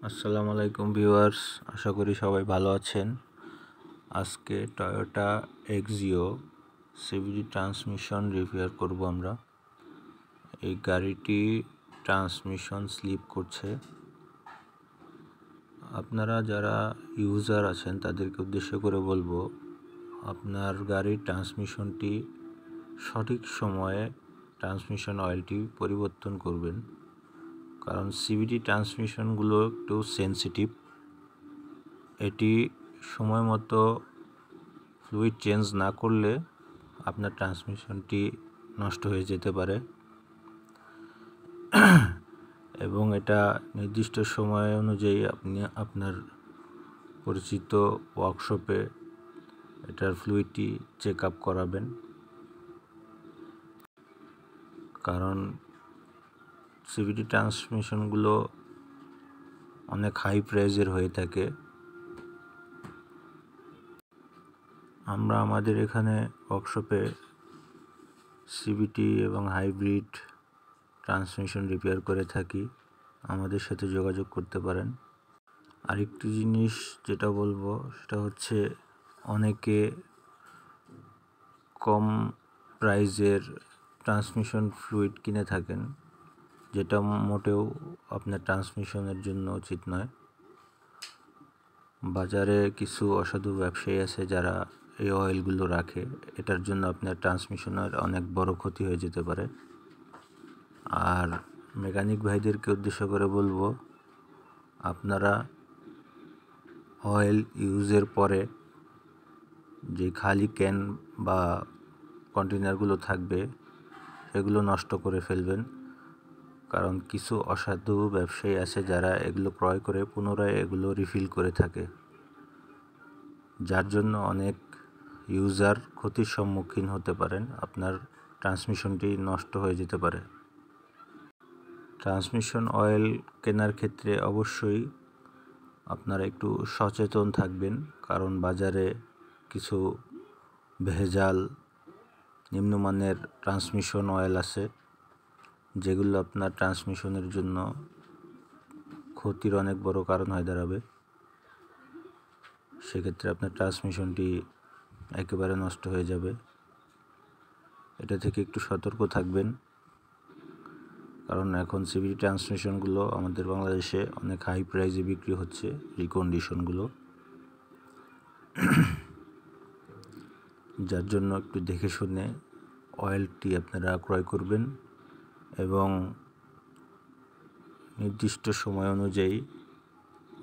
আসসালামু আলাইকুম ভিউয়ার্স, আশা করি সবাই ভালো আছেন। আজকে Toyota Axio CVT transmission repair করব আমরা। এই গাড়িটি ট্রান্সমিশন স্লিপ করছে। আপনারা যারা ইউজার আছেন তাদেরকে উদ্দেশ্য করে বলবো, আপনার গাড়ির ট্রান্সমিশনটি সঠিক সময়ে ট্রান্সমিশন অয়েলটি পরিবর্তন করবেন, কারণ সিভিটি ট্রান্সমিশনগুলো একটু সেনসিটিভ। এটি সময় মতো ফ্লুইড চেঞ্জ না করলে আপনার ট্রান্সমিশনটি নষ্ট হয়ে যেতে পারে এবং এটা নির্দিষ্ট সময় অনুযায়ী আপনি আপনার পরিচিত ওয়ার্কশপে এটার ফ্লুইডটি চেক আপ করাবেন, কারণ সিভিটি ট্রান্সমিশনগুলো অনেক হাই প্রাইজের হয়ে থাকে। আমরা আমাদের এখানে ওয়ার্কশপে সিভিটি এবং হাইব্রিড ট্রান্সমিশন রিপেয়ার করে থাকি, আমাদের সাথে যোগাযোগ করতে পারেন। আরেকটি জিনিস যেটা বলবো সেটা হচ্ছে, অনেকে কম প্রাইজের ট্রান্সমিশন ফ্লুইড কিনে থাকেন, যেটা মোটেও আপনার ট্রান্সমিশনের জন্য উচিত নয়। বাজারে কিছু অসাধু ব্যবসায়ী আছে যারা এই অয়েলগুলো রাখে, এটার জন্য আপনার ট্রান্সমিশনের অনেক বড় ক্ষতি হয়ে যেতে পারে। আর মেকানিক ভাইদেরকে উদ্দেশ্য করে বলবো, আপনারা অয়েল ইউজের পরে যে খালি ক্যান বা কন্টেনারগুলো থাকবে সেগুলো নষ্ট করে ফেলবেন, কারণ কিছু অসাধু ব্যবসায়ী আছে যারা এগুলো ক্রয় করে পুনরায় এগুলো রিফিল করে থাকে, যার জন্য অনেক ইউজার ক্ষতির সম্মুখীন হতে পারেন। আপনার ট্রান্সমিশনটি নষ্ট হয়ে যেতে পারে। ট্রান্সমিশন অয়েল কেনার ক্ষেত্রে অবশ্যই আপনারা একটু সচেতন থাকবেন, কারণ বাজারে কিছু ভেজাল নিম্নমানের ট্রান্সমিশন অয়েল আছে, যেগুলো আপনার ট্রান্সমিশনের জন্য ক্ষতির অনেক বড় কারণ হয়ে দাঁড়াবে। সেক্ষেত্রে আপনার ট্রান্সমিশনটি একেবারে নষ্ট হয়ে যাবে। এটা থেকে একটু সতর্ক থাকবেন, কারণ এখন সিভিটি ট্রান্সমিশনগুলো আমাদের বাংলাদেশে অনেক হাই প্রাইসে বিক্রি হচ্ছে, রিকন্ডিশনগুলো, যার জন্য একটু দেখে শুনে অয়েলটি আপনারা ক্রয় করবেন এবং নির্দিষ্ট সময় অনুযায়ী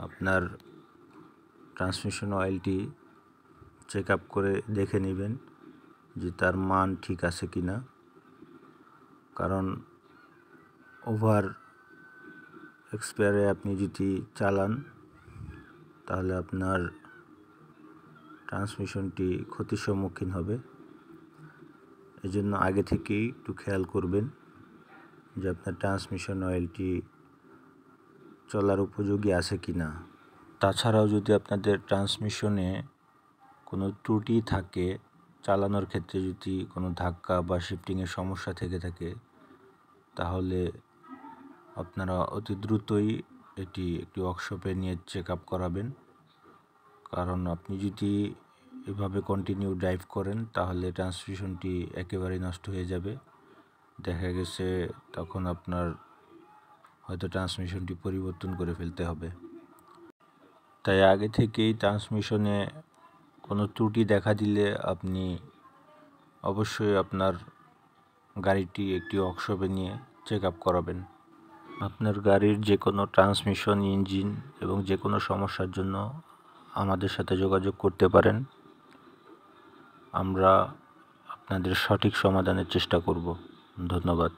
আপনার ট্রান্সমিশন অয়েলটি চেক আপ করে দেখে নেবেন যে তার মান ঠিক আছে কি না, কারণ ওভার এক্সপায়ারে আপনি যদি চালান তাহলে আপনার ট্রান্সমিশনটি ক্ষতির সম্মুখীন হবে। এজন্য আগে থেকেই একটু খেয়াল করবেন যে আপনার ট্রান্সমিশন অয়েলটি চলার উপযোগী আছে কি না। তাছাড়াও যদি আপনাদের ট্রান্সমিশনে কোনো ত্রুটি থাকে, চালানোর ক্ষেত্রে যদি কোনো ধাক্কা বা শিফটিংয়ের সমস্যা থেকে থাকে, তাহলে আপনারা অতি দ্রুতই এটি একটি ওয়ার্কশপে নিয়ে চেক আপ করাবেন, কারণ আপনি যদি এভাবে কন্টিনিউ ড্রাইভ করেন তাহলে ট্রান্সমিশনটি একেবারেই নষ্ট হয়ে যাবে। দেখা গেছে তখন আপনার হয়তো ট্রান্সমিশনটি পরিবর্তন করে ফেলতে হবে। তাই আগে থেকেই ট্রান্সমিশনে কোনো ত্রুটি দেখা দিলে আপনি অবশ্যই আপনার গাড়িটি একটি ওয়ার্কশপে নিয়ে চেক আপ করাবেন। আপনার গাড়ির যে কোনো ট্রান্সমিশন, ইঞ্জিন এবং যে কোনো সমস্যার জন্য আমাদের সাথে যোগাযোগ করতে পারেন। আমরা আপনাদের সঠিক সমাধানের চেষ্টা করব। ধন্যবাদ।